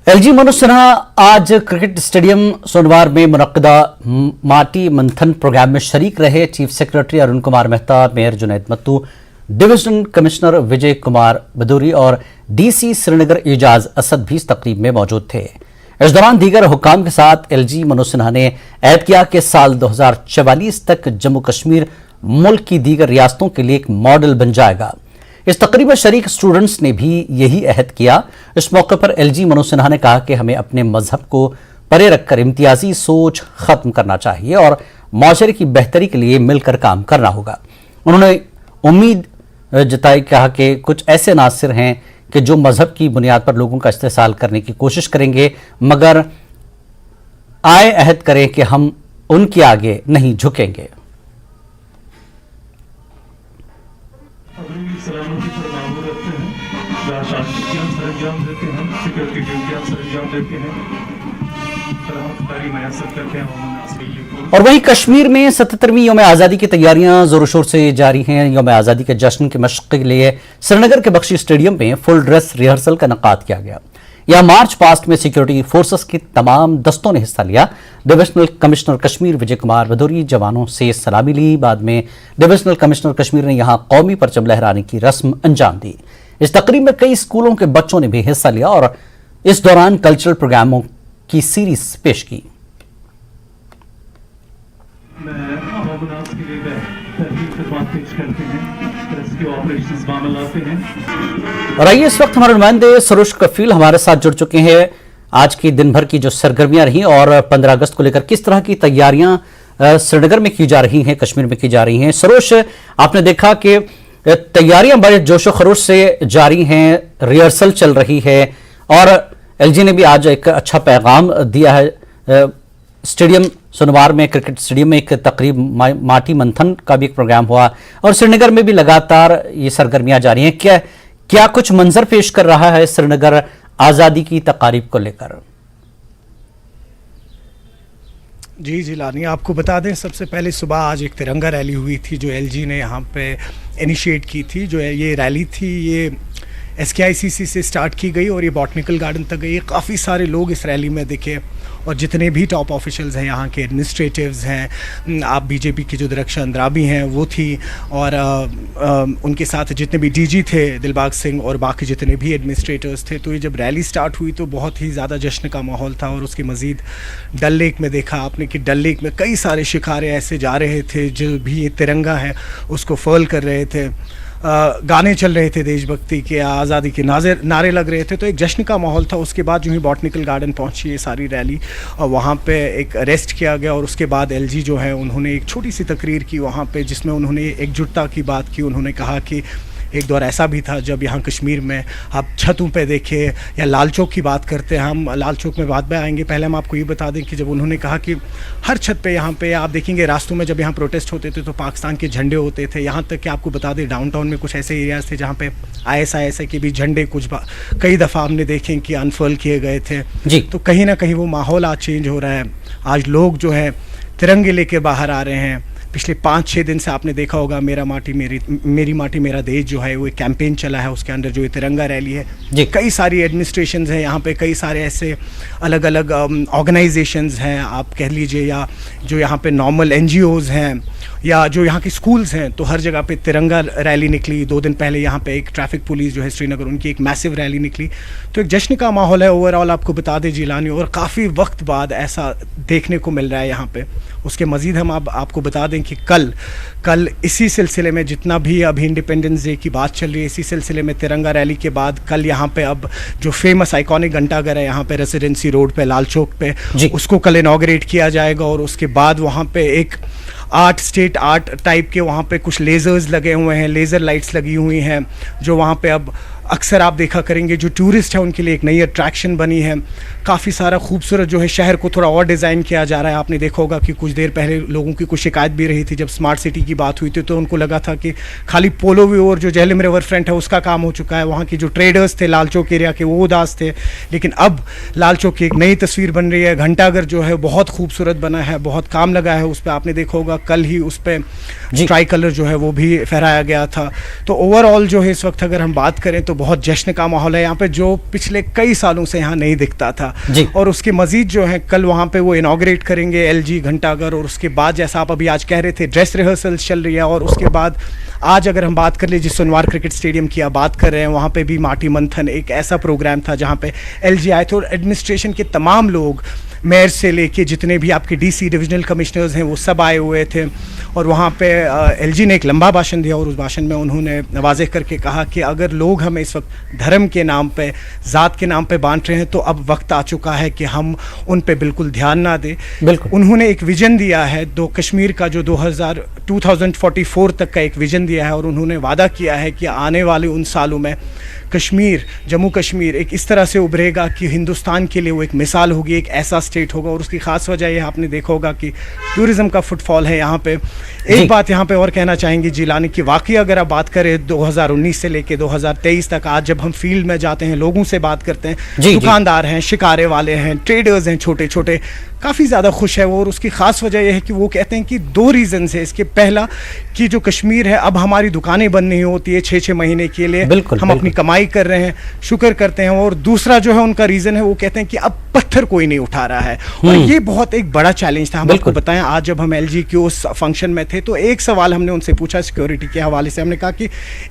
LG Manoj Sinha आज cricket stadium Sonwar में मुनक्किदा माटी मंथन प्रोग्राम में शरीक रहे। Chief secretary Arun Kumar Mehta, mayor Junaid Mattu, divisional commissioner Vijay Kumar Bhadauri और डीसी श्रीनगर एजाज असद भी इस तकरीब में मौजूद थे। इस दौरान दीगर हुक्काम के साथ एलजी मनोज सिन्हा ने ऐद किया कि साल 2044 तक जम्मू कश्मीर मुल्क की दीगर रियासतों के लिए एक मॉडल बन जाएगा। इस तकरीब में शरीक स्टूडेंट्स ने भी यही अहद किया। इस मौके पर एलजी मनोज सिन्हा ने कहा कि हमें अपने मजहब को परे रखकर इम्तियाजी सोच खत्म करना चाहिए और माशरे की बेहतरी के लिए मिलकर काम करना होगा। उन्होंने उम्मीद जताई, कहा कि कुछ ऐसे नासिर हैं कि जो मजहब की बुनियाद पर लोगों का इस्तेसाल करने की कोशिश करेंगे, मगर आए अहद करें कि हम उनके आगे नहीं झुकेंगे। सलामती पर मामूल रखते हैं, शासकीय की हम सरंजाम देते हैं, सिक्योरिटी ड्यूटी हम सरंजाम देते हैं, मैसर करते हैं। और वहीं कश्मीर में 77वीं यौम आज़ादी की तैयारियां जोर शोर से जारी हैं। यौम आज़ादी के जश्न की मशक़ के लिए श्रीनगर के बख्शी स्टेडियम में फुल ड्रेस रिहर्सल का इनेकाद किया गया। यह मार्च पास्ट में सिक्योरिटी फोर्सेस के तमाम दस्तों ने हिस्सा लिया। डिविजनल कमिश्नर कश्मीर विजय कुमार भदौरी जवानों से सलामी ली। बाद में डिविजनल कमिश्नर कश्मीर ने यहां कौमी परचम लहराने की रस्म अंजाम दी। इस तकरीब में कई स्कूलों के बच्चों ने भी हिस्सा लिया और इस दौरान कल्चरल प्रोग्रामों की सीरीज पेश की। और आइए, इस वक्त हमारे नुमाइंदे सरोज कफील हमारे साथ जुड़ चुके हैं। आज की दिन भर की जो सरगर्मियां रही और 15 अगस्त को लेकर किस तरह की तैयारियां श्रीनगर में की जा रही हैं, कश्मीर में की जा रही हैं। सरोज, आपने देखा कि तैयारियां बड़े जोशो खरोश से जारी हैं, रिहर्सल चल रही है और एलजी ने भी आज एक अच्छा पैगाम दिया है। स्टेडियम सोनवार में, क्रिकेट स्टेडियम में एक तकरीब माटी मंथन का भी एक प्रोग्राम हुआ और श्रीनगर में भी लगातार ये सरगर्मियां जारी हैं। क्या कुछ मंजर पेश कर रहा है श्रीनगर आज़ादी की तकारीब को लेकर? जी लानी, आपको बता दें, सबसे पहले सुबह आज एक तिरंगा रैली हुई थी जो एलजी ने यहाँ पे इनिशिएट की थी। जो ये रैली थी ये SKICC से स्टार्ट की गई और ये बॉटनिकल गार्डन तक गई। काफ़ी सारे लोग इस रैली में दिखे और जितने भी टॉप ऑफिशियल्स हैं, यहाँ के एडमिनिस्ट्रेटिव्स हैं, आप बीजेपी की जो दरख्शां अंद्राबी हैं वो थी और उनके साथ जितने भी DG थे दिलबाग सिंह और बाकी जितने भी एडमिनिस्ट्रेटर्स थे। तो ये जब रैली स्टार्ट हुई तो बहुत ही ज़्यादा जश्न का माहौल था। और उसके मज़ीद डल लेक में देखा आपने कि डल लेक में कई सारे शिकारे ऐसे जा रहे थे जो भी ये तिरंगा है उसको फर्ल कर रहे थे। गाने चल रहे थे देशभक्ति के, आज़ादी के नारे लग रहे थे। तो एक जश्न का माहौल था। उसके बाद जो ही बॉटनिकल गार्डन पहुंची ये सारी रैली और वहाँ पे एक अरेस्ट किया गया और उसके बाद एलजी जो है उन्होंने एक छोटी सी तकरीर की वहाँ पे, जिसमें उन्होंने एकजुटता की बात की। उन्होंने कहा कि एक दौर ऐसा भी था जब यहाँ कश्मीर में आप छतों पे देखे या लाल चौक की बात करते हैं, हम लाल चौक में बात में आएंगे। पहले हम आपको ये बता दें कि जब उन्होंने कहा कि हर छत पे यहाँ पे आप देखेंगे रास्तों में जब यहाँ प्रोटेस्ट होते थे तो पाकिस्तान के झंडे होते थे। यहाँ तक कि आपको बता दें डाउनटाउन में कुछ ऐसे एरियाज थे जहाँ पे ISI के भी झंडे कई दफ़ा हमने देखे कि अनफर्ल किए गए थे जी। तो कहीं ना कहीं वो माहौल आज चेंज हो रहा है। आज लोग जो है तिरंगे लेके बाहर आ रहे हैं। पिछले 5-6 दिन से आपने देखा होगा मेरा माटी मेरी माटी मेरा देश जो है वो एक कैंपेन चला है, उसके अंदर जो ये तिरंगा रैली है जी। कई सारी एडमिनिस्ट्रेशंस हैं यहाँ पे, कई सारे ऐसे अलग अलग ऑर्गेनाइजेशंस हैं आप कह लीजिए, या जो यहाँ पे नॉर्मल NGOs हैं या जो यहाँ के स्कूल्स हैं। तो हर जगह पे तिरंगा रैली निकली। 2 दिन पहले यहाँ पे एक ट्रैफिक पुलिस जो है श्रीनगर, उनकी एक मैसिव रैली निकली। तो एक जश्न का माहौल है ओवरऑल, आपको बता दें जिलानी, और काफ़ी वक्त बाद ऐसा देखने को मिल रहा है यहाँ पे। उसके मज़ीद हम आपको बता दें कि कल इसी सिलसिले में जितना भी अभी इंडिपेंडेंस डे की बात चल रही है, इसी सिलसिले में तिरंगा रैली के बाद कल यहाँ पे अब जो फेमस आइकॉनिक घंटाघर है यहाँ पे रेसिडेंसी रोड पे लाल चौक पे, उसको कल इनॉग्रेट किया जाएगा। और उसके बाद वहाँ पे एक स्टेट आर्ट टाइप के वहाँ पे कुछ लेज़र्स लगे हुए हैं, लेज़र लाइट्स लगी हुई हैं जो वहाँ पे अब अक्सर आप देखा करेंगे जो टूरिस्ट है उनके लिए एक नई अट्रैक्शन बनी है। काफ़ी सारा खूबसूरत जो है शहर को थोड़ा और डिज़ाइन किया जा रहा है। आपने देखा होगा कि कुछ देर पहले लोगों की कुछ शिकायत भी रही थी जब स्मार्ट सिटी की बात हुई थी, तो उनको लगा था कि खाली पोलो व्यू और जो जेहलम रिवर फ्रंट है उसका काम हो चुका है। वहाँ के जो ट्रेडर्स थे लाल चौक एरिया के वो उदास थे, लेकिन अब लाल चौक की एक नई तस्वीर बन रही है। घंटाघर जो है बहुत खूबसूरत बना है, बहुत काम लगा है उस पर। आपने देखा होगा कल ही उस पर ट्राई कलर जो है वो भी फहराया गया था। तो ओवरऑल जो है इस वक्त अगर हम बात करें तो बहुत जश्न का माहौल है यहाँ पे, जो पिछले कई सालों से यहाँ नहीं दिखता था। जी। और उसके मजीद जो है कल वहाँ पे वो इनॉग्रेट करेंगे एलजी घंटाघर, और उसके बाद जैसा आप अभी आज कह रहे थे ड्रेस रिहर्सल्स चल रही है, और उसके बाद आज अगर हम बात कर ले जिस सोनवार क्रिकेट स्टेडियम की आप बात कर रहे हैं, वहाँ पे भी माटी मंथन एक ऐसा प्रोग्राम था जहाँ पे एलजी आए थे और एडमिनिस्ट्रेशन के तमाम लोग, मेयर से लेके जितने भी आपके डीसी डिविजनल कमिश्नर्स हैं वो सब आए हुए थे। और वहाँ पे एलजी ने एक लंबा भाषण दिया और उस भाषण में उन्होंने वाज़ेह करके कहा कि अगर लोग हमें इस वक्त धर्म के नाम पे, ज़ात के नाम पे बांट रहे हैं तो अब वक्त आ चुका है कि हम उन पे बिल्कुल ध्यान ना दें। बिल्कुल। उन्होंने एक विजन दिया है कश्मीर का जो 2044 तक का एक विजन दिया है, और उन्होंने वादा किया है कि आने वाले उन सालों में कश्मीर, जम्मू कश्मीर एक इस तरह से उभरेगा कि हिंदुस्तान के लिए वो एक मिसाल होगी, एक ऐसा स्टेट होगा। और उसकी ख़ास वजह ये आपने देखा होगा कि टूरिज़्म का फुटफॉल है यहाँ पे। एक बात यहाँ पे और कहना चाहेंगे जिलानी की, वाकई अगर आप बात करें 2019 से लेके 2023 तक, आज जब हम फील्ड में जाते हैं, लोगों से बात करते हैं, दुकानदार हैं, शिकारे वाले हैं, ट्रेडर्स हैं, छोटे छोटे, काफ़ी ज़्यादा खुश है वो। और उसकी ख़ास वजह यह है कि वो कहते हैं कि 2 रीज़न्स है इसके। पहला कि जो कश्मीर है अब हमारी दुकानें बंद नहीं होती है 6-6 महीने के लिए, हम अपनी कमाई कर रहे हैं, शुक्र करते हैं। और दूसरा जो है उनका रीज़न है, वो कहते हैं कि अब पत्थर कोई नहीं उठा रहा है। और ये बहुत एक बड़ा चैलेंज था। हम आपको बताएं, आज जब हम एलजी के उस फंक्शन में थे तो एक सवाल हमने उनसे पूछा सिक्योरिटी के हवाले से। हमने कहा कि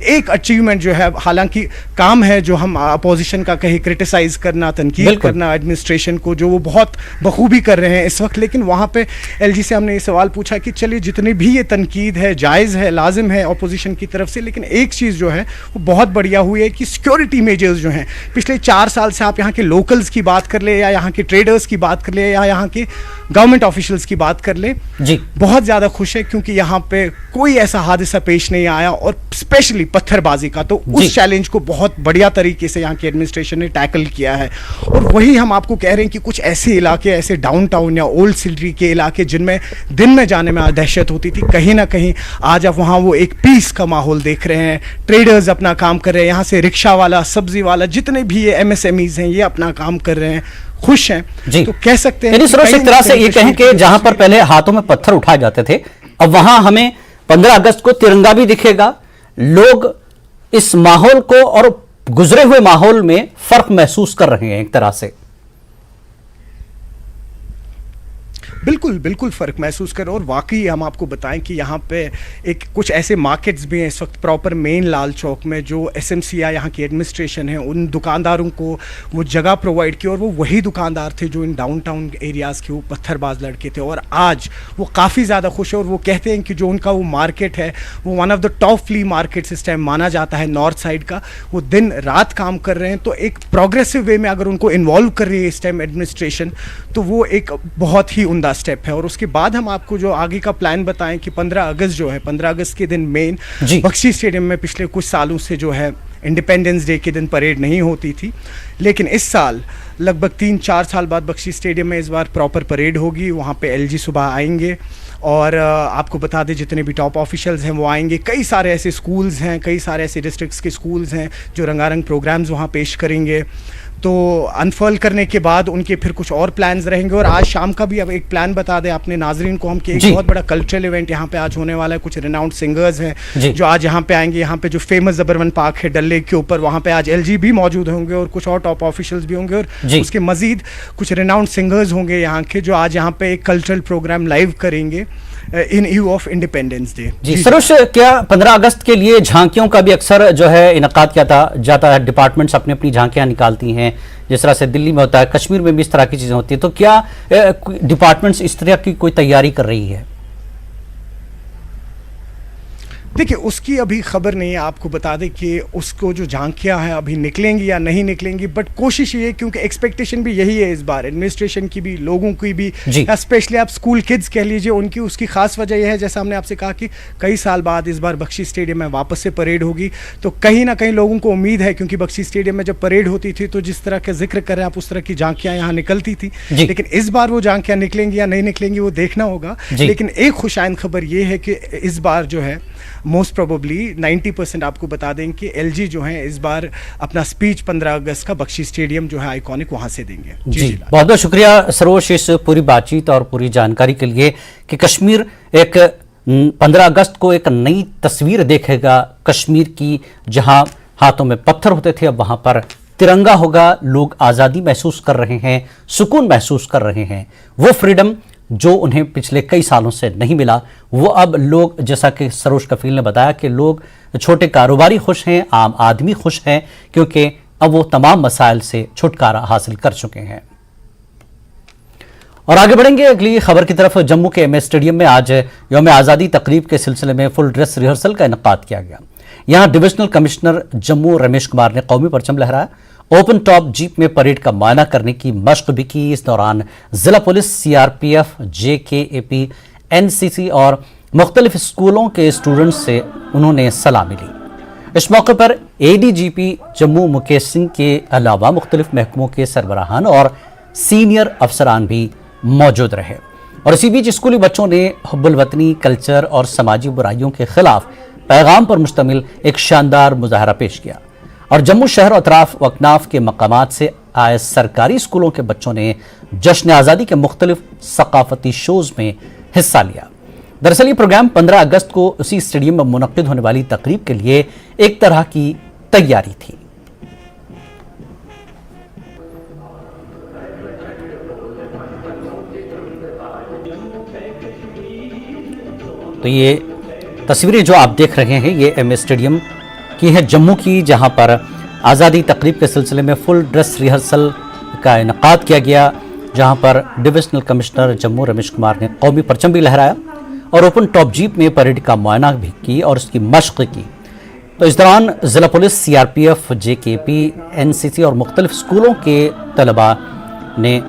एक अचीवमेंट जो है, हालांकि काम है जो हम अपोजिशन का कहीं क्रिटिसाइज करना, तनकीद करना एडमिनिस्ट्रेशन को, जो वो बहुत बखूबी कर रहे हैं इस वक्त, लेकिन वहाँ पे एलजी से हमने ये सवाल पूछा कि चलिए जितनी भी ये तनकीद है जायज़ है, लाजिम है अपोजिशन की तरफ से, लेकिन एक चीज़ जो है वो बहुत बढ़िया हुई है कि सिक्योरिटी मेजर्स जो हैं पिछले 4 साल से, आप यहाँ के लोकल्स की बात कर ले या यहाँ के ट्रेडर्स की बात कर ले या यहाँ के गवर्नमेंट ऑफिशियल्स की बात कर ले, जी बहुत ज़्यादा खुश है क्योंकि यहाँ पे कोई ऐसा हादसा पेश नहीं आया। और स्पेशली पत्थरबाजी का, तो उस चैलेंज को बहुत बढ़िया तरीके से यहाँ की एडमिनिस्ट्रेशन ने टैकल किया है। और वही हम आपको कह रहे हैं कि कुछ ऐसे इलाके, ऐसे डाउनटाउन या ओल्ड सिटी के इलाके जिनमें दिन में जाने में दहशत होती थी, कहीं ना कहीं आज आप वहाँ वो एक पीस का माहौल देख रहे हैं। ट्रेडर्स अपना काम कर रहे हैं, यहाँ से रिक्शा वाला, सब्जी वाला, जितने भी ये MSMEs हैं ये अपना काम कर रहे हैं, खुश हैं। जी। तो कह सकते हैं सरोज एक तरह से ये कहें कि जहां पर पहले हाथों में पत्थर उठाए जाते थे, अब वहां हमें 15 अगस्त को तिरंगा भी दिखेगा। लोग इस माहौल को और गुजरे हुए माहौल में फर्क महसूस कर रहे हैं एक तरह से। बिल्कुल बिल्कुल फ़र्क महसूस करें। और वाकई हम आपको बताएं कि यहाँ पे एक कुछ ऐसे मार्केट्स भी हैं इस वक्त प्रॉपर मेन लाल चौक में, जो SMC या यहाँ की एडमिनिस्ट्रेशन है उन दुकानदारों को वो जगह प्रोवाइड की, और वो वही दुकानदार थे जो इन डाउनटाउन एरियाज़ के वो पत्थरबाज लड़के थे। और आज वो काफ़ी ज़्यादा खुश है और वो कहते हैं कि जो उनका वो मार्केट है वो one of the top flea markets इस टाइम माना जाता है नॉर्थ साइड का। वो दिन रात काम कर रहे हैं, तो एक प्रोग्रेसिव वे में अगर उनको इन्वॉल्व कर रही है इस टाइम एडमिनिस्ट्रेशन, तो वो एक बहुत ही उम्दा स्टेप है। और उसके बाद हम आपको जो आगे का प्लान बताएं कि 15 अगस्त जो है, 15 अगस्त के दिन मेन बख्शी स्टेडियम में पिछले कुछ सालों से जो है इंडिपेंडेंस डे के दिन परेड नहीं होती थी, लेकिन इस साल लगभग 3-4 साल बाद बख्शी स्टेडियम में इस बार प्रॉपर परेड होगी। वहाँ पे एलजी सुबह आएंगे और आपको बता दें जितने भी टॉप ऑफिशियल्स हैं वो आएंगे। कई सारे ऐसे स्कूल्स हैं, कई सारे ऐसे डिस्ट्रिक्ट्स के स्कूल्स हैं जो रंगारंग प्रोग्राम्स वहाँ पेश करेंगे। तो अनफर्ल करने के बाद उनके फिर कुछ और प्लान्स रहेंगे। और आज शाम का भी अब एक प्लान बता दें आपने नाजरीन को हम कि एक बहुत बड़ा कल्चरल इवेंट यहाँ पे आज होने वाला है। कुछ रिनाउंड सिंगर्स हैं जो आज यहाँ पे आएंगे। यहाँ पे जो फेमस जबरवन पार्क है डल लेक के ऊपर, वहाँ पे आज एलजी भी मौजूद होंगे और कुछ और टॉप ऑफिशियल्स भी होंगे, और उसके मजीद कुछ रिनाउंड सिंगर्स होंगे यहाँ के जो आज यहाँ पे एक कल्चरल प्रोग्राम लाइव करेंगे in view of independence day. Ji Saroj, क्या 15 अगस्त के लिए झांकियों का भी अक्सर जो है इनकाद किया जाता है? डिपार्टमेंट्स अपनी अपनी झांकियां निकालती हैं, जिस तरह से दिल्ली में होता है, कश्मीर में भी इस तरह की चीजें होती है। तो क्या डिपार्टमेंट्स इस तरह की कोई तैयारी कर रही है? देखिए उसकी अभी खबर नहीं है। आपको बता दें कि उसको जो झांकियां हैं अभी निकलेंगी या नहीं निकलेंगी, बट कोशिश ये है क्योंकि एक्सपेक्टेशन भी यही है इस बार एडमिनिस्ट्रेशन की भी, लोगों की भी, या स्पेशली आप स्कूल किड्स कह लीजिए उनकी। उसकी खास वजह यह है जैसा हमने आपसे कहा कि कई साल बाद इस बार बख्शी स्टेडियम में वापस से परेड होगी, तो कहीं ना कहीं लोगों को उम्मीद है, क्योंकि बख्शी स्टेडियम में जब परेड होती थी तो जिस तरह का जिक्र कर रहे हैं आप उस तरह की झांकियां यहाँ निकलती थी, लेकिन इस बार वो झांकियां निकलेंगी या नहीं निकलेंगी वो देखना होगा। लेकिन एक खुशाइन खबर ये है कि इस बार जो है मोस्ट प्रोबेबली 90% आपको बता दें कि एलजी जो है इस बार अपना स्पीच 15 अगस्त का बख्शी स्टेडियम जो है आइकॉनिक वहां से देंगे। जी बहुत बहुत शुक्रिया सरोज इस पूरी बातचीत और पूरी जानकारी के लिए कि कश्मीर एक 15 अगस्त को एक नई तस्वीर देखेगा कश्मीर की, जहां हाथों में पत्थर होते थे, अब वहां पर तिरंगा होगा। लोग आज़ादी महसूस कर रहे हैं, सुकून महसूस कर रहे हैं। वो फ्रीडम जो उन्हें पिछले कई सालों से नहीं मिला, वो अब लोग, जैसा कि सरोज कफील ने बताया कि लोग, छोटे कारोबारी खुश हैं, आम आदमी खुश हैं, क्योंकि अब वो तमाम मसाइल से छुटकारा हासिल कर चुके हैं। और आगे बढ़ेंगे अगली खबर की तरफ। जम्मू के एमए स्टेडियम में आज यौम आज़ादी तकरीब के सिलसिले में फुल ड्रेस रिहर्सल का इनेकाद किया गया। यहां डिविजनल कमिश्नर जम्मू रमेश कुमार ने कौमी परचम लहराया। ओपन टॉप जीप में परेड का मुआयना करने की मशक भी की। इस दौरान जिला पुलिस, सीआरपीएफ, जेकेएपी, एनसीसी और मुख्तलिफ स्कूलों के स्टूडेंट्स से उन्होंने सलामी ली। इस मौके पर एडीजीपी जम्मू मुकेश सिंह के अलावा मुख्तलिफ महकमों के सरबराहान और सीनियर अफसरान भी मौजूद रहे। और इसी बीच स्कूली बच्चों ने हुब्बुल वतनी, कल्चर और समाजी बुराइयों के खिलाफ पैगाम पर मुश्तमिल एक शानदार मुजाहरा पेश किया। और जम्मू शहर और अतराफ वकनाफ के मकामात से आए सरकारी स्कूलों के बच्चों ने जश्न आज़ादी के मुख्तलिफ सकाफती शोज में हिस्सा लिया। दरअसल ये प्रोग्राम 15 अगस्त को उसी स्टेडियम में मुनक्किद होने वाली तकरीब के लिए एक तरह की तैयारी थी। तो ये तस्वीरें जो आप देख रहे हैं, ये एमए स्टेडियम की है जम्मू की, जहां पर आज़ादी तकरीब के सिलसिले में फुल ड्रेस रिहर्सल का इनेकाद किया गया, जहां पर डिविजनल कमिश्नर जम्मू रमेश कुमार ने कौमी परचम भी लहराया और ओपन टॉप जीप में परेड का मुआयना भी की और उसकी मशक की। तो इस दौरान जिला पुलिस, सीआरपीएफ, जेकेपी, एनसीसी और मुख्तलिफ स्कूलों के तलबा ने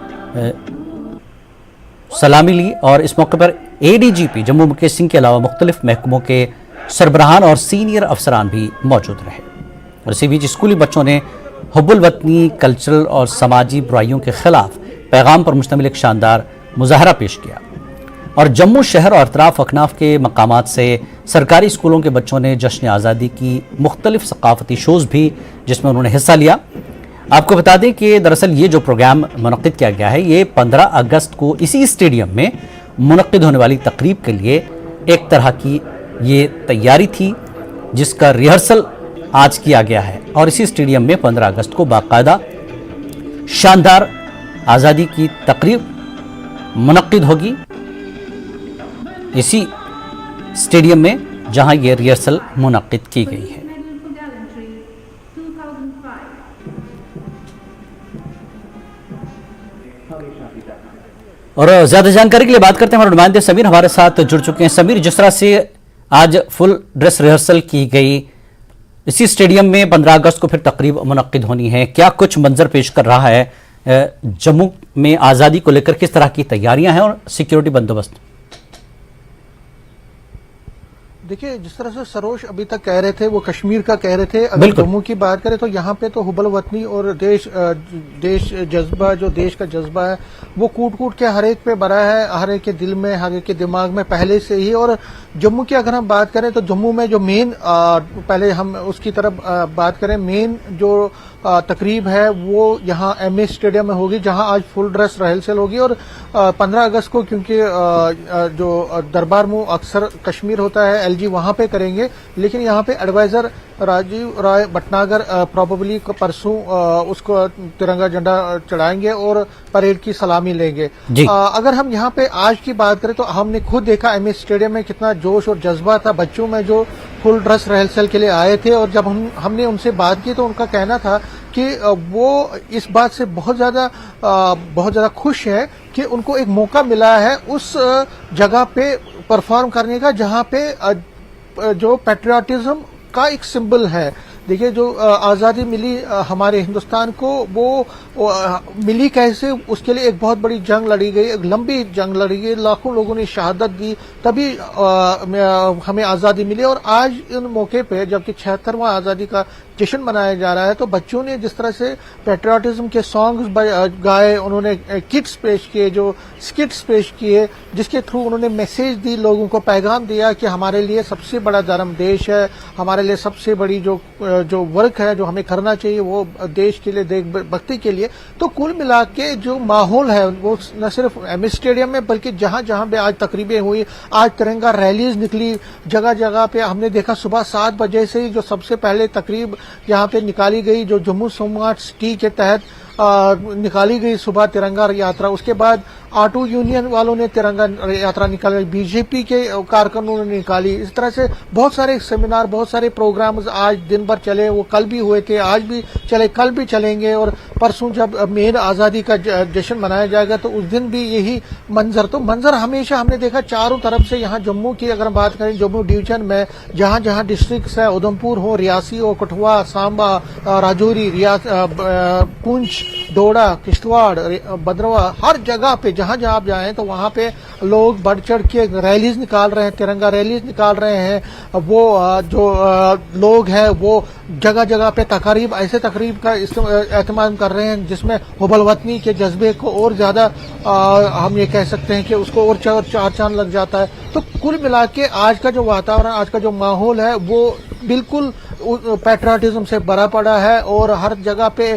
सलामी ली। और इस मौके पर एडीजीपी जम्मू मुकेश सिंह के अलावा मुख्तलिफ महकमों के सरबराहान और सीनियर अफसरान भी मौजूद रहे। और इसी बीच स्कूली बच्चों ने हुब्बुल वतनी, कल्चरल और समाजी बुराइयों के खिलाफ पैगाम पर मुश्तमिल एक शानदार मुजाहरा पेश किया। और जम्मू शहर और अतराफ अकनाफ के मकामात से सरकारी स्कूलों के बच्चों ने जश्न आज़ादी की मुख्तलिफ सकाफती शोज़ भी, जिसमें उन्होंने हिस्सा लिया। आपको बता दें कि दरअसल ये जो प्रोग्राम मुनक्किद किया गया है, ये 15 अगस्त को इसी स्टेडियम में मुनक्किद होने वाली तकरीब के लिए एक तरह की ये तैयारी थी, जिसका रिहर्सल आज किया गया है। और इसी स्टेडियम में 15 अगस्त को बाकायदा शानदार आज़ादी की तकरीब मुनक्किद होगी, इसी स्टेडियम में जहां ये रिहर्सल मुनक्किद की गई है। और ज्यादा जानकारी के लिए बात करते हैं, हमारे नुमाइंदे समीर हमारे साथ जुड़ चुके हैं। समीर, जिस तरह से आज फुल ड्रेस रिहर्सल की गई, इसी स्टेडियम में 15 अगस्त को फिर तकरीब मुनक्किद होनी है, क्या कुछ मंजर पेश कर रहा है जम्मू में आज़ादी को लेकर? किस तरह की तैयारियां हैं और सिक्योरिटी बंदोबस्त? देखिए, जिस तरह से सरोज अभी तक कह रहे थे, वो कश्मीर का कह रहे थे। अगर जम्मू की बात करें तो यहाँ पे तो हुब्बुल वतनी और देश जज्बा, जो देश का जज्बा है, वो कूट कूट के हर एक पे भरा है, हर एक के दिल में, हर एक के दिमाग में पहले से ही। और जम्मू की अगर हम बात करें तो जम्मू में जो मेन, पहले हम उसकी तरफ बात करें, मेन जो तकरीब है वो यहाँ एमए स्टेडियम में होगी, जहां आज फुल ड्रेस रिहर्सल होगी। और 15 अगस्त को क्योंकि जो दरबार मुंह अक्सर कश्मीर होता है, एलजी वहां पे करेंगे, लेकिन यहाँ पे एडवाइजर राजीव राय भटनागर प्रोबेबली परसों उसको तिरंगा झंडा चढ़ाएंगे और परेड की सलामी लेंगे। अगर हम यहाँ पे आज की बात करें तो हमने खुद देखा एमए स्टेडियम में कितना जोश और जज्बा था बच्चों में, जो फुल ड्रेस रिहर्सल के लिए आए थे। और जब हमने उनसे बात की तो उनका कहना था कि वो इस बात से बहुत ज्यादा खुश है कि उनको एक मौका मिला है उस जगह पे परफॉर्म करने का, जहां पे जो पैट्रियटिज्म का एक सिंबल है। देखिए, जो आज़ादी मिली हमारे हिंदुस्तान को, वो मिली कैसे, उसके लिए एक बहुत बड़ी जंग लड़ी गई, एक लंबी जंग लड़ी गई, लाखों लोगों ने शहादत दी, तभी हमें आज़ादी मिली। और आज इन मौके पे जबकि 76वां आज़ादी का जश्न मनाया जा रहा है, तो बच्चों ने जिस तरह से पैट्रियटिज्म के सॉन्ग्स गाए, उन्होंने किट्स पेश किए, जो स्किट्स पेश किए, जिसके थ्रू उन्होंने मैसेज दी, लोगों को पैगाम दिया कि हमारे लिए सबसे बड़ा धर्म देश है, हमारे लिए सबसे बड़ी जो वर्क है जो हमें करना चाहिए वो देश के लिए, देशभक्ति के लिए। तो कुल मिला के जो माहौल है वो न सिर्फ एमए स्टेडियम में बल्कि जहां जहां पे आज तकरीबें हुई, आज तिरंगा रैलीज निकली, जगह जगह पे हमने देखा सुबह 7 बजे से ही जो सबसे पहले तकरीब यहाँ पे निकाली गई, जो जम्मू स्मार्ट सिटी के तहत निकाली गई सुबह तिरंगा यात्रा। उसके बाद ऑटो यूनियन वालों ने तिरंगा यात्रा निकाली, बीजेपी के कारकुनों ने निकाली। इस तरह से बहुत सारे सेमिनार, बहुत सारे प्रोग्राम्स आज दिन भर चले, वो कल भी हुए थे, आज भी चले, कल भी चलेंगे। और परसों जब मेन आज़ादी का जश्न मनाया जाएगा तो उस दिन भी यही मंजर। तो मंजर हमेशा हमने देखा चारों तरफ से। यहाँ जम्मू की अगर हम बात करें, जम्मू डिवीजन में जहाँ जहाँ डिस्ट्रिक्ट्स है, उधमपुर हो, रियासी हो, कठुआ, सांबा, राजौरी, पुंछ, डोडा, किश्तवाड़, भद्रवा, हर जगह पे जहां जहां आप जाएं तो वहां पे लोग बढ़ चढ़ के रैलीज निकाल रहे हैं, तिरंगा रैलीज निकाल रहे हैं। वो जो लोग हैं वो जगह जगह पे तकारीब, ऐसे तकरीब का एहतमाम कर रहे हैं जिसमें हुबल वतनी के जज्बे को और ज्यादा हम ये कह सकते हैं कि उसको और चार चांद लग जाता है। तो कुल मिला के आज का जो वातावरण, आज का जो माहौल है वो बिल्कुल पैट्रियटिज्म से भरा पड़ा है। और हर जगह पे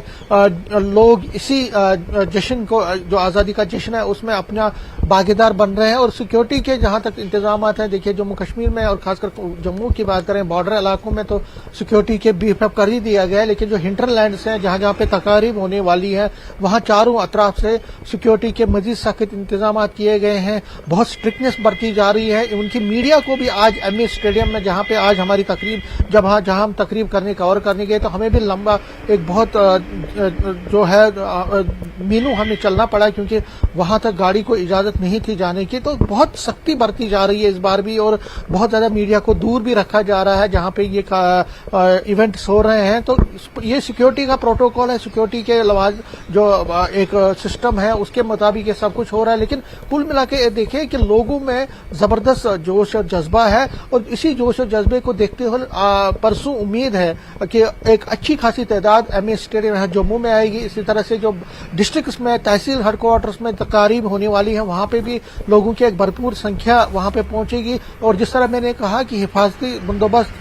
लोग इसी जश्न को, जो आज़ादी का जश्न है, उसमें अपना भागीदार बन रहे हैं। और सिक्योरिटी के जहां तक इंतजाम हैं, देखिए जम्मू कश्मीर में और खासकर जम्मू की बात करें, बॉर्डर इलाकों में तो सिक्योरिटी के बीफ अप कर ही दिया गया है। लेकिन जो हिंटरलैंड्स हैं, जहां जहां पे तकारीब होने वाली है, वहां चारों अतराफ से सिक्योरिटी के मजीद सख्त इंतजाम किए गए हैं, बहुत स्ट्रिक्टनेस बरती जा रही है। उनकी मीडिया को भी आज एमए स्टेडियम में, जहां पे आज हमारी तकरीब, जहां हम तकरीब कवर करने गए, तो हमें भी लंबा एक बहुत जो है मीनू हमें चलना पड़ा, क्योंकि वहां तक गाड़ी को इजाजत नहीं थी जाने की। तो बहुत सख्ती बरती जा रही है इस बार भी, और बहुत ज्यादा मीडिया को दूर भी रखा जा रहा है जहां पे ये इवेंट्स हो रहे हैं। तो ये सिक्योरिटी का प्रोटोकॉल है, सिक्योरिटी के लवाज जो एक सिस्टम है उसके मुताबिक ये सब कुछ हो रहा है। लेकिन कुल मिला के देखिए कि लोगों में जबरदस्त जोश और जज्बा है, और इसी जोश और जज्बे को देखते हुए परसों उम्मीद है कि एक अच्छी खासी तादाद एमए स्टेडियम यहाँ जम्मू में आएगी। इसी तरह से जो डिस्ट्रिक्ट्स में, तहसील हेडक्वार्टर्स में तकारीब होने वाली है, वहां पे भी लोगों की एक भरपूर संख्या वहां पे पहुंचेगी। और जिस तरह मैंने कहा कि हिफाजती बंदोबस्त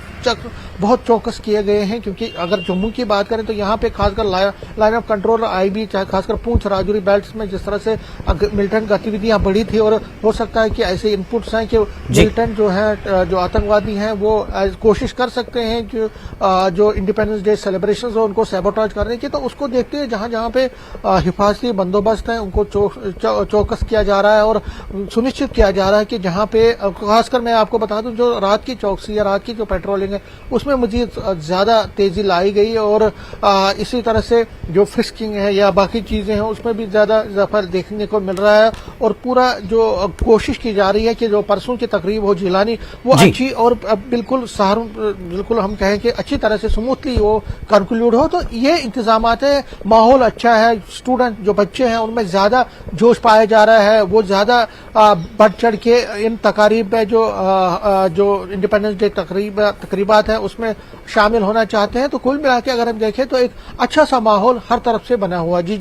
बहुत चौकस किए गए हैं, क्योंकि अगर जम्मू की बात करें तो यहाँ पे खासकर लाइन ऑफ कंट्रोल आईबी, चाहे खासकर पूंछ राजौरी बेल्ट्स में जिस तरह से मिलिटेंट गतिविधियां बढ़ी थी, और हो सकता है कि ऐसे इनपुट्स हैं कि मिलिटेंट जो है, जो आतंकवादी हैं, वो कोशिश कर सकते हैं कि जो इंडिपेंडेंस डे सेलिब्रेशन हो उनको सैबोटाज करने की। तो उसको देखते हुए जहां जहां पे हिफाजती बंदोबस्त है उनको चौकस किया जा रहा है और सुनिश्चित किया जा रहा है कि जहां पे, खासकर मैं आपको बता दूं, जो रात की चौकसी या रात की जो पेट्रोलिंग है उसमें मजीद ज्यादा तेजी लाई गई। और इसी तरह से जो फिस्किंग है या बाकी चीजें हैं उसमें भी ज्यादा इजाफा देखने को मिल रहा है। और पूरा जो कोशिश की जा रही है कि जो परसों की तकरीब हो जिलानी, वो अच्छी और बिल्कुल हम कहें कि अच्छी तरह से स्मूथली वो कंक्लूड हो। तो ये इंतजाम है, माहौल अच्छा है, स्टूडेंट जो बच्चे हैं उनमें ज्यादा जोश पाया जा रहा है, वो ज्यादा बढ़ चढ़ के इन तकारीब में जो इंडिपेंडेंस डे तकरीबात है उसमें शामिल होना चाहते हैं। तो कुल मिला के अगर हम देखें तो एक अच्छा सा माहौल हर तरफ से बना हुआ। जी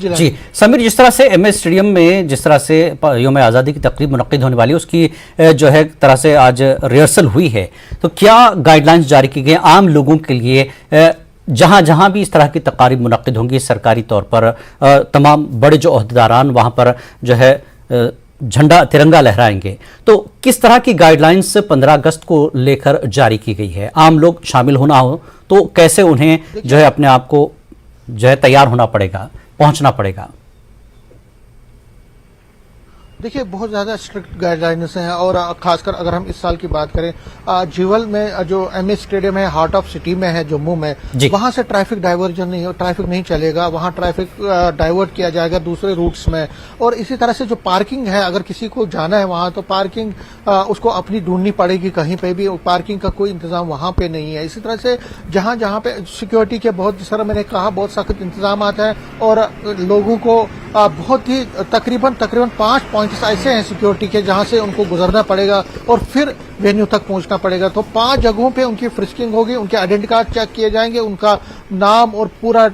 समीर, जिस तरह से एमए स्टेडियम में जिस तरह से यौम आज़ादी की तकरीब मुनक्किद होने वाली है, उसकी जो है तरह से आज रिहर्सल हुई है, तो क्या गाइडलाइंस जारी की गई आम लोगों के लिए? जहां जहां भी इस तरह की तकारीब मुनक्किद होंगी सरकारी तौर पर, तमाम बड़े जो ओहदेदारान वहां पर जो है झंडा तिरंगा लहराएंगे, तो किस तरह की गाइडलाइंस 15 अगस्त को लेकर जारी की गई है? आम लोग शामिल होना हो तो कैसे उन्हें जो है अपने आप को जो है तैयार होना पड़ेगा, पहुंचना पड़ेगा? देखिए बहुत ज़्यादा स्ट्रिक्ट गाइडलाइंस हैं। और खासकर अगर हम इस साल की बात करें, जीवल में जो एमए स्टेडियम है, हार्ट ऑफ सिटी में है जम्मू में, वहां से ट्रैफिक डाइवर्जन नहीं, ट्रैफिक नहीं चलेगा, वहां ट्रैफिक डाइवर्ट किया जाएगा दूसरे रूट्स में। और इसी तरह से जो पार्किंग है, अगर किसी को जाना है वहां तो पार्किंग उसको अपनी ढूंढनी पड़ेगी, कहीं पे भी पार्किंग का कोई इंतजाम वहां पे नहीं है। इसी तरह से जहां जहां पे सिक्योरिटी के बहुत, जिस तरह मैंने कहा, बहुत सख्त इंतजाम हैं। और लोगों को बहुत ही तकरीबन 5 पॉइंट्स ऐसे हैं सिक्योरिटी के जहां से उनको गुजरना पड़ेगा और फिर वेन्यू तक पहुंचना पड़ेगा। तो 5 जगहों पे उनकी फ्रिस्किंग होगी, उनके आइडेंटिटी कार्ड चेक किए जाएंगे, उनका नाम और पूरा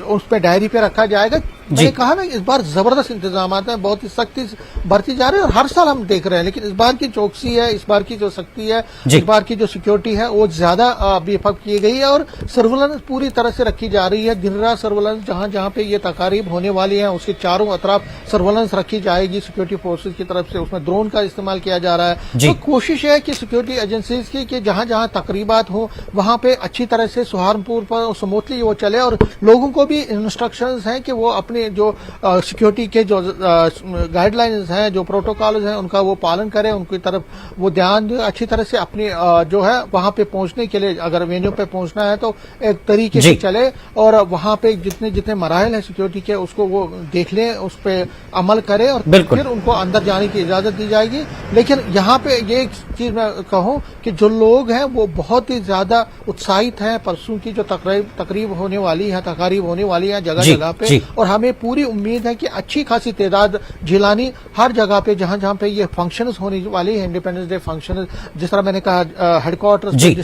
उस पर डायरी पे रखा जाएगा। मैंने कहा ना इस बार जबरदस्त इंतजाम हैं, बहुत ही सख्ती बरती जा रही है और हर साल हम देख रहे हैं, लेकिन इस बार की चौकसी है, इस बार की जो सख्ती है, इस बार की जो सिक्योरिटी है वो ज्यादा बेफक की गई है और सर्विलांस पूरी तरह से रखी जा रही है। दिन रात सर्विलांस जहां जहां पे ये तकारीब होने वाली है उसके चारों अतराफ सर्विलांस रखी जाएगी सिक्योरिटी फोर्सेज की तरफ से। उसमें ड्रोन का इस्तेमाल किया जा रहा है। तो कोशिश है कि सिक्योरिटी एजेंसीज की कि जहां जहां तकरीबात हो वहां पे अच्छी तरह से सौहार्दपूर्ण पर स्मूथली वो चले और लोगों को भी इंस्ट्रक्शंस हैं कि वो अपने जो सिक्योरिटी के जो गाइडलाइंस हैं, जो प्रोटोकॉल्स हैं, उनका वो पालन करें, उनकी तरफ वो ध्यान दें अच्छी तरह से। अपनी जो है वहां पे पहुंचने के लिए अगर वेन्यू पे पहुंचना है तो एक तरीके से चले और वहां पे जितने जितने मराहल है सिक्योरिटी के उसको वो देख लें, उस पर अमल करें और फिर उनको अंदर जाने की इजाजत दी जाएगी। लेकिन यहाँ पे ये एक चीज मैं कहूँ कि जो लोग हैं वो बहुत ही ज्यादा उत्साहित हैं। परसों की जो तकरीब होने वाली है, तकारीब होने वाली है जगह जगह पे, और हमें पूरी उम्मीद है कि अच्छी खासी तादाद जिलानी हर जगह पे जहां जहां पे ये फंक्शंस होने वाली है, इंडिपेंडेंस डे फंक्शन, जिस तरह मैंने कहा हेडक्वार्टर्स पे,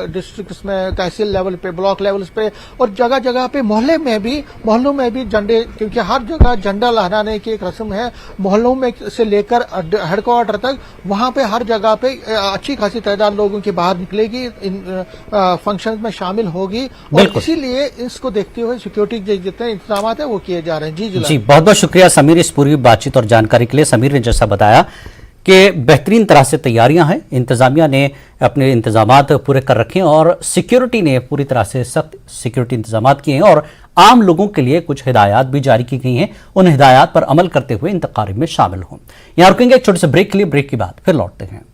डिस्ट्रिक्ट में, तहसील लेवल पे, ब्लॉक लेवल्स पे और जगह जगह पे मोहल्लों में भी झंडे, क्योंकि हर जगह झंडा लहराने की एक रस्म है। मोहल्लों में से लेकर हेडक्वार्टर तक वहां पे हर जगह पे अच्छी खासी तादाद लोगों की बाहर निकलेगी, इन फंक्शन में शामिल होगी और इसीलिए इसको देखते हुए सिक्योरिटी के जितने इंतजाम है वो किए जा रहे हैं। जी बहुत बहुत शुक्रिया समीर इस पूरी बातचीत और जानकारी के लिए। समीर ने जैसा बताया कि बेहतरीन तरह से तैयारियां हैं, इंतजामिया ने अपने इंतजामात पूरे कर रखे हैं और सिक्योरिटी ने पूरी तरह से सख्त सिक्योरिटी इंतजामात किए हैं और आम लोगों के लिए कुछ हिदायत भी जारी की गई हैं। उन हिदायत पर अमल करते हुए इन तकारीब में शामिल हों। यहां रुकेंगे एक छोटे से ब्रेक के लिए, ब्रेक के बाद फिर लौटते हैं।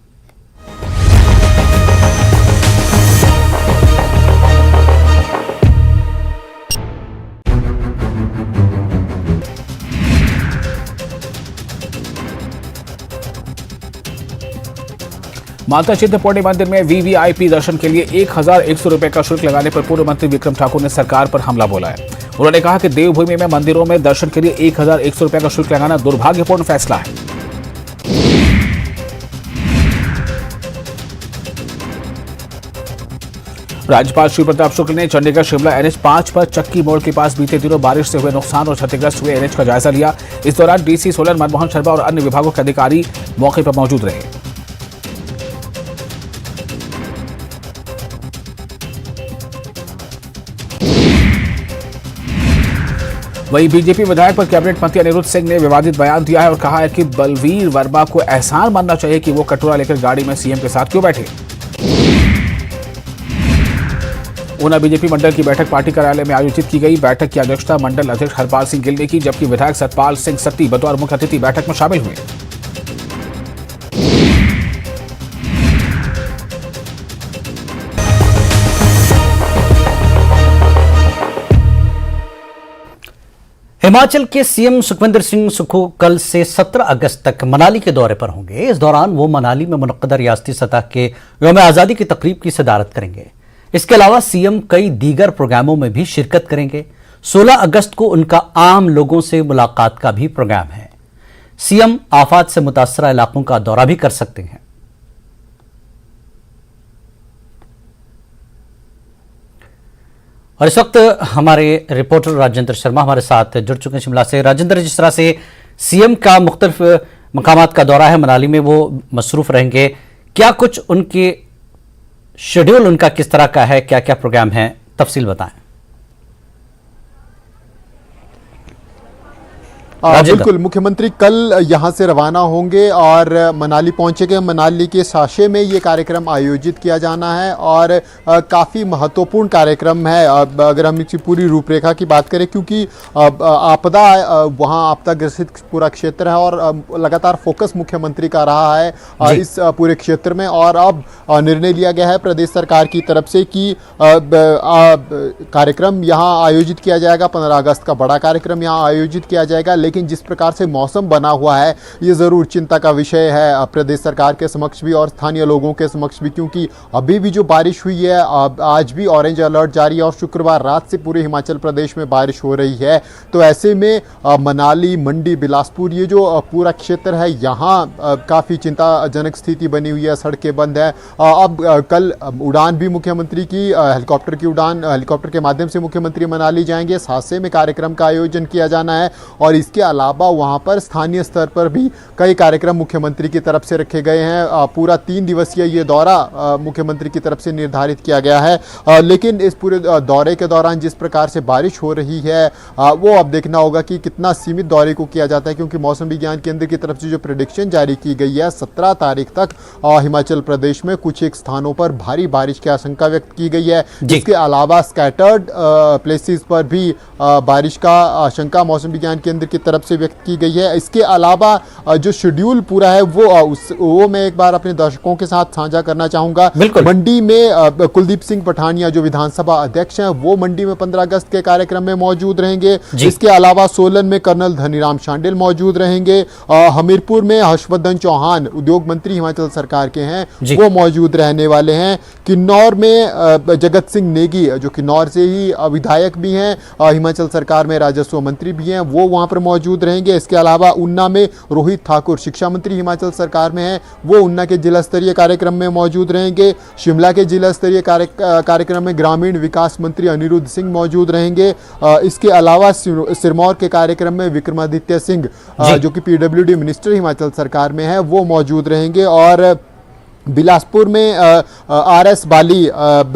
माता चिंतपूर्णी मंदिर में वीवीआईपी दर्शन के लिए 1100 रुपए का शुल्क लगाने पर पूर्व मंत्री विक्रम ठाकुर ने सरकार पर हमला बोला है। उन्होंने कहा कि देवभूमि में मंदिरों में दर्शन के लिए 1100 रुपए का शुल्क लगाना दुर्भाग्यपूर्ण फैसला है। राज्यपाल श्री प्रताप शुक्ल ने चंडीगढ़ शिमला NH 5 पर चक्की मोड़ के पास बीते दिनों बारिश से हुए नुकसान और क्षतिग्रस्त हुए NH का जायजा लिया। इस दौरान डीसी सोलन मनमोहन शर्मा और अन्य विभागों के अधिकारी मौके पर मौजूद रहे। वहीं बीजेपी विधायक पर कैबिनेट मंत्री अनिरुद्ध सिंह ने विवादित बयान दिया है और कहा है कि बलवीर वर्मा को एहसान मानना चाहिए कि वो कटोरा लेकर गाड़ी में सीएम के साथ क्यों बैठे। ऊना बीजेपी मंडल की बैठक पार्टी कार्यालय में आयोजित की गई। बैठक की अध्यक्षता मंडल अध्यक्ष हरपाल सिंह गिल ने की, जबकि विधायक सतपाल सिंह सत्ती बतौर मुख्य अतिथि बैठक में शामिल हुए। हिमाचल के सीएम सुखविंदर सिंह सुक्खू कल से 17 अगस्त तक मनाली के दौरे पर होंगे। इस दौरान वो मनाली में मुनक्कदा रियासती सतह के यौम आज़ादी की तकरीब की सदारत करेंगे। इसके अलावा सीएम कई दीगर प्रोग्रामों में भी शिरकत करेंगे। 16 अगस्त को उनका आम लोगों से मुलाकात का भी प्रोग्राम है। सीएम आफात से मुतासरा इलाकों का दौरा भी कर सकते हैं। और इस वक्त हमारे रिपोर्टर राजेंद्र शर्मा हमारे साथ जुड़ चुके हैं शिमला से। राजेंद्र, जिस तरह से सीएम का मुख्तलिफ मकामात का दौरा है, मनाली में वो मसरूफ रहेंगे, क्या कुछ उनके शेड्यूल उनका किस तरह का है, क्या क्या प्रोग्राम है, तफसील बताएं। बिल्कुल, मुख्यमंत्री कल यहां से रवाना होंगे और मनाली पहुंचेंगे। मनाली के साशे में ये कार्यक्रम आयोजित किया जाना है और काफ़ी महत्वपूर्ण कार्यक्रम है। अगर हम इसकी पूरी रूपरेखा की बात करें, क्योंकि आपदा वहां आपदा ग्रसित पूरा क्षेत्र है और लगातार फोकस मुख्यमंत्री का रहा है इस पूरे क्षेत्र में। और अब निर्णय लिया गया है प्रदेश सरकार की तरफ से कि कार्यक्रम यहाँ आयोजित किया जाएगा। 15 अगस्त का बड़ा कार्यक्रम यहाँ आयोजित किया जाएगा, लेकिन जिस प्रकार से मौसम बना हुआ है ये ज़रूर चिंता का विषय है प्रदेश सरकार के समक्ष भी और स्थानीय लोगों के समक्ष भी, क्योंकि अभी भी जो बारिश हुई है आज भी ऑरेंज अलर्ट जारी है और शुक्रवार रात से पूरे हिमाचल प्रदेश में बारिश हो रही है। तो ऐसे में मनाली, मंडी, बिलासपुर ये जो पूरा क्षेत्र है यहाँ काफ़ी चिंताजनक स्थिति बनी हुई है, सड़कें बंद है। अब कल उड़ान भी मुख्यमंत्री की हेलीकॉप्टर की उड़ान, हेलीकॉप्टर के माध्यम से मुख्यमंत्री मनाली जाएंगे। सासे में कार्यक्रम का आयोजन किया जाना है और इसके अलावा वहाँ पर स्थानीय स्तर पर भी कई कार्यक्रम मुख्यमंत्री की तरफ से रखे गए हैं। पूरा 3 दिवसीय ये दौरा मुख्यमंत्री की तरफ से निर्धारित किया गया है, लेकिन इस पूरे दौरे के दौरान जिस प्रकार से बारिश हो रही है वो अब देखना होगा कि कितना सीमित दौरे को किया जाता है, क्योंकि मौसम विज्ञान केंद्र की तरफ से जो प्रेडिक्शन जारी की गई है 17 तारीख तक हिमाचल प्रदेश में कुछ एक स्थानों पर भारी बारिश की आशंका व्यक्त की गई है। इसके अलावा स्कैटर्ड प्लेसेस पर भी बारिश का आशंका मौसम विज्ञान केंद्र की तरफ से व्यक्त की गई है। इसके अलावा जो शेड्यूल पूरा है वो मैं एक बार अपने दर्शकों के साथ साझा करना चाहूंगा। मंडी में कुलदीप सिंह पठानिया जो विधानसभा अध्यक्ष हैं वो मंडी में 15 अगस्त के कार्यक्रम में मौजूद रहेंगे। इसके अलावा सोलन में कर्नल धनीराम शांडिल मौजूद रहेंगे। हमीरपुर में हर्षवर्धन चौहान उद्योग मंत्री हिमाचल सरकार के हैं वो मौजूद रहने वाले हैं। किन्नौर में जगत सिंह नेगी जो किन्नौर से ही विधायक भी हैं, हिमाचल सरकार में राजस्व मंत्री भी हैं, वो वहां पर मौजूद रहेंगे। इसके अलावा ऊना में रोहित ठाकुर शिक्षा मंत्री हिमाचल सरकार में हैं, वो ऊना के जिला स्तरीय कार्यक्रम में मौजूद रहेंगे। शिमला के जिला स्तरीय कार्यक्रम में ग्रामीण विकास मंत्री अनिरुद्ध सिंह मौजूद रहेंगे। इसके अलावा सिरमौर के कार्यक्रम में विक्रमादित्य सिंह जो कि पीडब्ल्यूडी मिनिस्टर हिमाचल सरकार में है वो मौजूद रहेंगे। और बिलासपुर में आरएस बाली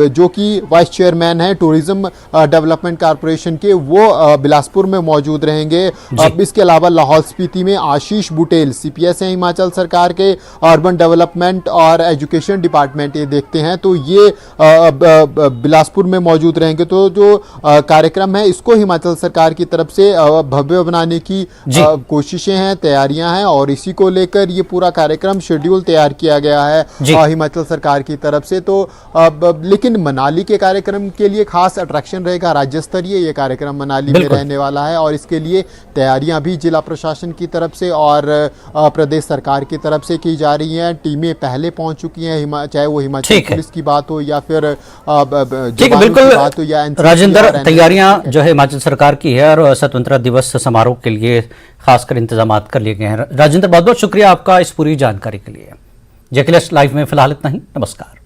जो कि वाइस चेयरमैन है टूरिज्म डेवलपमेंट कॉर्पोरेशन के, वो बिलासपुर में मौजूद रहेंगे। अब इसके अलावा लाहौल स्पीति में आशीष बुटेल सीपीएस हैं हिमाचल सरकार के, अर्बन डेवलपमेंट और एजुकेशन डिपार्टमेंट ये देखते हैं, तो ये बिलासपुर में मौजूद रहेंगे। तो जो कार्यक्रम है इसको हिमाचल सरकार की तरफ से भव्य बनाने की कोशिशें हैं, तैयारियां हैं और इसी को लेकर ये पूरा कार्यक्रम शेड्यूल तैयार किया गया है हिमाचल सरकार की तरफ से। तो लेकिन मनाली के कार्यक्रम के लिए खास अट्रैक्शन रहेगा, राज्य स्तरीय ये कार्यक्रम मनाली में रहने वाला है और इसके लिए तैयारियां भी जिला प्रशासन की तरफ से और प्रदेश सरकार की तरफ से की जा रही हैं। टीमें पहले पहुंच चुकी हैं, चाहे वो हिमाचल पुलिस की बात हो या फिर बिल्कुल बात हो या राजेंद्र, तैयारियां जो है हिमाचल सरकार की है और स्वतंत्रता दिवस समारोह के लिए खासकर इंतजाम कर लिए गए हैं। राजेंद्र, बहुत बहुत शुक्रिया आपका इस पूरी जानकारी के लिए। जेकेएलएस लाइव में फिलहाल इतना ही। नमस्कार।